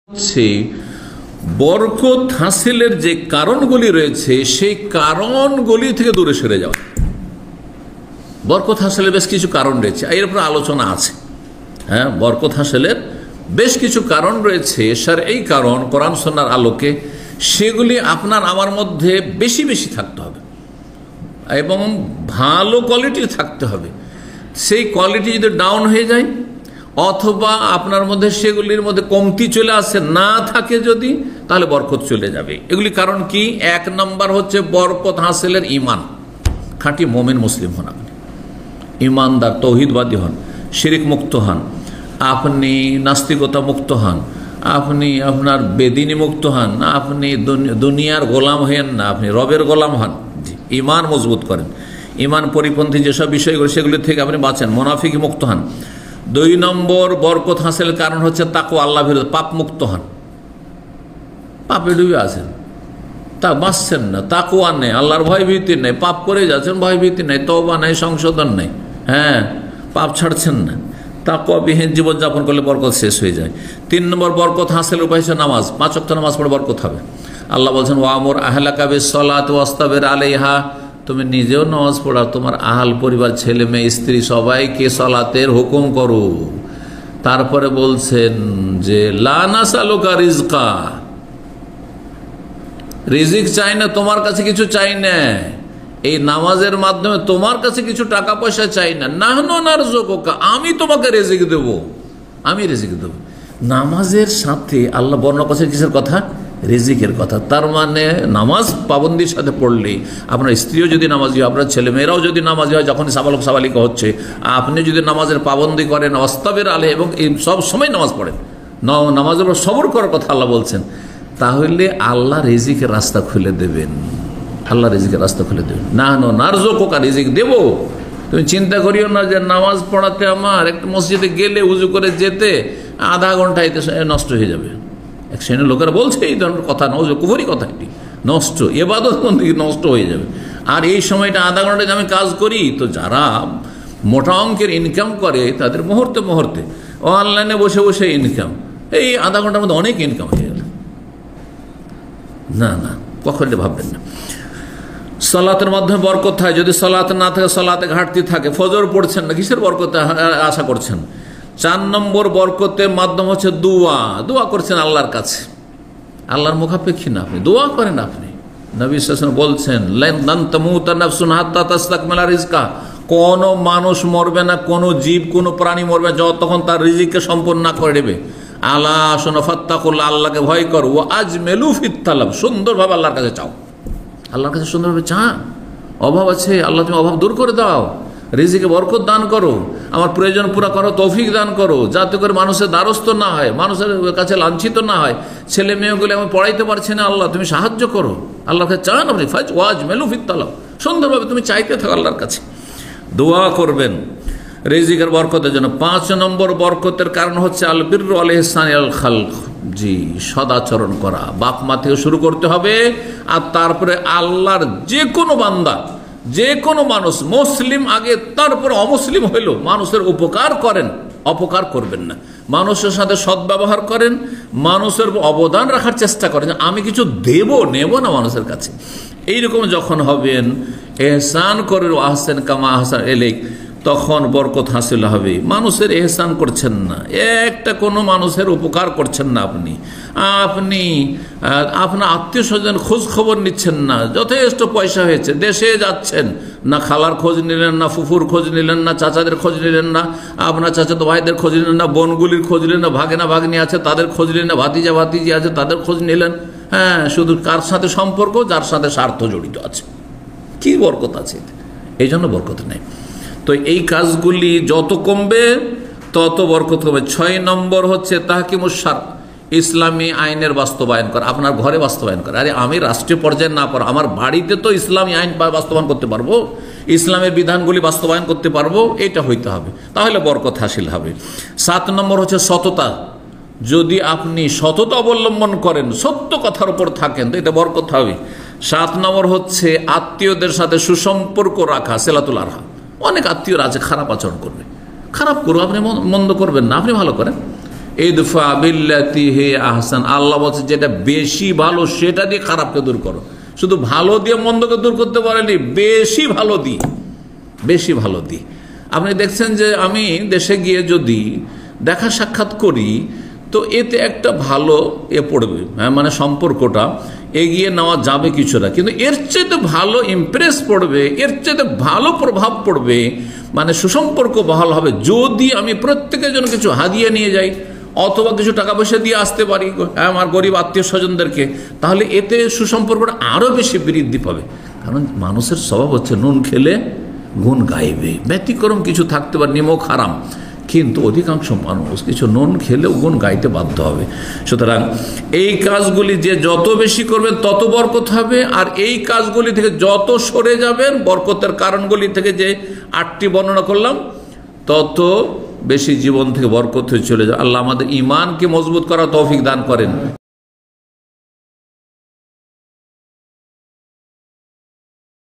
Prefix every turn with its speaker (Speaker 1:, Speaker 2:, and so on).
Speaker 1: হচ্ছে বরকত হাসিলের যে কারণগুলি রয়েছে সেই কারণগুলি থেকে দূরে সরে যাওয়া। বরকত হাসিলের বেশ কিছু কারণ রয়েছে, এর উপর আলোচনা আছে। হ্যাঁ, বরকত হাসিলের বেশ কিছু কারণ রয়েছে, স্যার এই কারণ কোরআন সুন্নাহর আলোকে সেগুলি আপনার আমার মধ্যে বেশি বেশি থাকতে হবে এবং ভালো কোয়ালিটির থাকতে হবে। সেই কোয়ালিটি যদি ডাউন হয়ে যায় অথবা আপনার মধ্যে সেগুলির মধ্যে কমতি চলে আসে না থাকে যদি, তাহলে বরকত চলে যাবে। এগুলি কারণ কি? এক নম্বর হচ্ছে বরকত হাসিলের ইমান। খাঁটি মোমেন মুসলিম হন, আপনি ইমানদার তৌহিদবাদী হন, শিরিক মুক্ত হন, আপনি নাস্তিকতা মুক্ত হন, আপনি আপনার বেদিনী মুক্ত হন, আপনি দুনিয়ার গোলাম হন না, আপনি রবের গোলাম হন। ইমান মজবুত করেন, ইমান পরিপন্থী যেসব বিষয়গুলো সেগুলি থেকে আপনি বাঁচেন, মুনাফিক মুক্ত হন। দুই নম্বর বরকত হাসিলের কারণ হচ্ছে তাকওয়া, আল্লাহ বিরোধী, পাপ মুক্ত হন। পাপে ডুবে আছেন, তা বাঁচছেন না, তাকওয়া নেই, আল্লাহর ভয় ভীতি নেই, পাপ করে যাচ্ছেন, ভয় ভীতি নেই, তওবা নেই, সংশোধন নেই। হ্যাঁ, পাপ ছাড়ছেন না, তাকওয়াবিহীন জীবনযাপন করলে বরকত শেষ হয়ে যায়। তিন নম্বর বরকত হাসিলের উপায় হচ্ছে নামাজ। 5 ওয়াক্ত নামাজ পড়ে বরকত হবে। আল্লাহ বলছেন ওয়ামুর আহলাকা বিসসালাতি ওয়াসতাবির আলাইহা, তুমি নিজেও নামাজ পড়া, তোমার আহাল পরিবার, ছেলে মেয়ে, স্ত্রী সবাইকে সালাতের হুকুম করো। তারপরে বলছেন যে লা নাসালুকা রিজকা, রিজিক চাই না, তোমার কাছে কিছু চাই না, এই নামাজের মাধ্যমে তোমার কাছে কিছু টাকা পয়সা চাই না। নাহনু নারযুকুকা, আমি তোমাকে রিজিক দেব, আমি রিজিক দেব। নামাজের সাথে আল্লাহ বর্ণনা করছে কিসের কথা? রিজিকের কথা। তার মানে নামাজ পাবন্দির সাথে পড়লে আপনার স্ত্রীও যদি নামাজি হয়, আপনার ছেলেমেয়েরাও যদি নামাজি হয়, যখন সাবালক সাবালিকা হচ্ছে, আপনি যদি নামাজের পাবন্দি করেন, ওয়াস্তাবির আলাইহা, এবং সব সময় নামাজ পড়েন, নামাজের উপর সবর করার কথা আল্লাহ বলছেন, তাহলে আল্লাহ রিজিকের রাস্তা খুলে দেবেন। আল্লাহ রিজিকের রাস্তা খুলে দেবেন। নাহনু নারযুকুকা, রিজিক দেব। তুমি চিন্তা করিও না যে নামাজ পড়াতে আমার একটু মসজিদে গেলে উজু করে যেতে আধা ঘন্টা এতে নষ্ট হয়ে যাবে। এক শ্রেণীর লোকেরা বলছে এই ধরনের কথা, কুফরি কথা, এটি নষ্ট, ইবাদত বন্দেগী নষ্ট হয়ে যাবে। আর এই সময়টা আধা ঘন্টায় আমি কাজ করি, তো যারা মোটা অঙ্কের ইনকাম করে তাদের মুহূর্তে মুহূর্তে অনলাইনে বসে বসে ইনকাম, এই আধা ঘন্টার মধ্যে অনেক ইনকাম হয়ে গেল। না না, কখনো ভাববেন না। সালাতের মাধ্যমে বরকত হয়। যদি সালাত না থাকে, সালাতে ঘাটতি থাকে, ফজর পড়ছেন না, কিসের বরকত আশা করছেন? 4 নম্বর বরকতের মাধ্যম হচ্ছে দোয়া। দোয়া করছেন আল্লাহর কাছে, আল্লাহর মুখাপেক্ষী না, আপনি দোয়া করেন। আপনি নবী সাল্লাল্লাহু আলাইহি ওয়াসাল্লাম বলছেন লান তামুতা নাফসুন হাত্তা তাসতাকমিলা রিজকা, কোন মানুষ মরবে না, কোন জীব, কোন প্রাণী মরবে যতক্ষণ তার রিজিককে সম্পূর্ণ না করে নেবে। আলা শোনো, ফাত্তাকুল্লাহ, আল্লাহকে ভয় করো, ওয়া আজমিলু ফিত তালাব, সুন্দরভাবে আল্লাহর কাছে চাও, আল্লাহর কাছে সুন্দরভাবে চান। অভাব আছে, আল্লাহ তুমি অভাব দূর করে দাও, রিজিকে বরকত দান করো, আমার প্রয়োজন পুরা করো, তৌফিক দান করো, যাতে করে মানুষের দ্বারস্থ না হয়, মানুষের কাছে লাঞ্ছিত না হয়। ছেলে মেয়েগুলো আমি পড়াইতে পারছি না, আল্লাহ তুমি সাহায্য করো। আল্লাহকে চান আপনি, ফাজ ওয়াজ মেলু ফিত তালাব, সুন্দরভাবে তুমি চাইতে থাকো আল্লাহর কাছে, দোয়া করবেন রিজিকের বরকতের জন্য। 5 নম্বর বরকতের কারণ হচ্ছে আল বিররু ওয়াল ইহসান ইলাল খালক, জি, সদাচরণ করা। বাপ মা থেকে শুরু করতে হবে, আর তারপরে আল্লাহর যে কোনো বান্দা, যে কোনো মানুষ, মুসলিম আগে, তারপর অমুসলিম হইল, মানুষের উপকার করেন, অপকার করবেন না। মানুষের সাথে সদ্ব্যবহার করেন, মানুষের অবদান রাখার চেষ্টা করেন। আমি কিছু দেব নেব না মানুষের কাছে, এইরকম যখন হবেন, এহসান করে আহসান কামা আহসান ইলাইক, তখন বরকত হাসিল হবে। মানুষের এহসান করছেন না, একটা কোনো মানুষের উপকার করছেন না, আপনি আপনার আত্মীয় স্বজন খোঁজ খবর নিচ্ছেন না, যথেষ্ট পয়সা হয়েছে, দেশে যাচ্ছেন না, খালার খোঁজ নিলেন না, ফুফুর খোঁজ নিলেন না, চাচাদের খোঁজ নিলেন না, আপনার চাচাতো ভাইদের খোঁজ নিলেন না, বোনগুলির খোঁজ নিলেন না, ভাগেনা ভাগ্নি আছে তাদের খোঁজ নিলেন না, ভাতিজা ভাতিজি আছে তাদের খোঁজ নিলেন। হ্যাঁ, শুধু কার সাথে সম্পর্ক? যার সাথে স্বার্থ জড়িত আছে। কি বরকত আছে? এই জন্য বরকত নেই। তো এই কাজগুলি যত কমবে তত বরকত কমবে। 6 নম্বর হচ্ছে তাহকিমুশ শারঈ, ইসলামী আইনের বাস্তবায়ন করা, আপনার ঘরে বাস্তবায়ন করা। আরে আমি রাষ্ট্রীয় পর্যায়ে না পারো, আমার বাড়িতে তো ইসলামী আইন বাস্তবায়ন করতে পারবো, ইসলামের বিধানগুলি বাস্তবায়ন করতে পারবো, এটা হইতে হবে, তাহলে বরকত হাসিল হবে। 7 নম্বর হচ্ছে সততা। যদি আপনি সততা অবলম্বন করেন, সত্য কথার উপর থাকেন, তো এটা বরকত হবে। 7 নম্বর হচ্ছে আত্মীয়দের সাথে সুসম্পর্ক রাখা, সিলাতুল আরহাম। অনেক আত্মীয়রা আছে খারাপ আচরণ করবে, খারাপ করো, আপনি মন্দ করবেন না, আপনি ভালো করেন। ইদফা বিল্লাতি হি আহসান, আল্লাহ বলছে যেটা বেশি ভালো সেটা দিয়ে খারাপকে দূর করো। শুধু ভালো দিয়ে মন্দকে দূর করতে পারেনি, বেশি ভালো দিয়ে, বেশি ভালো দিয়ে। আপনি দেখছেন যে আমি দেশে গিয়ে যদি দেখা সাক্ষাৎ করি তো এতে একটা ভালো পড়বে, হ্যাঁ, মানে সম্পর্কটা এগিয়ে নেওয়া যাবে কিছুটা, কিন্তু এর চেয়ে ভালো ইমপ্রেস পড়বে, এর চেয়ে ভালো প্রভাব পড়বে, মানে সুসম্পর্ক বহাল হবে যদি আমি প্রত্যেকের জন্য কিছু হাদিয়া নিয়ে যাই অথবা কিছু টাকা পয়সা দিয়ে আসতে পারি আমার গরিব আত্মীয় স্বজনদেরকে, তাহলে এতে সুসম্পর্কটা আরও বেশি বৃদ্ধি পাবে। কারণ মানুষের স্বভাব হচ্ছে নুন খেলে গুণ গাইবে, ব্যতিক্রম কিছু থাকতে পারে, নিমক হারাম, কিন্তু অধিকাংশ মানুষ কিছু নুন খেলেও গুণ গাইতে বাধ্য হবে। সুতরাং এই কাজগুলি যে যত বেশি করবেন তত বরকত হবে, আর এই কাজগুলি থেকে যত সরে যাবেন বরকতের কারণগুলি থেকে যে 8টি বর্ণনা করলাম তত বেশি জীবন থেকে বরকত হয়ে চলে যায়। আল্লাহ আমাদের ঈমানকে মজবুত করার তৌফিক দান করেন।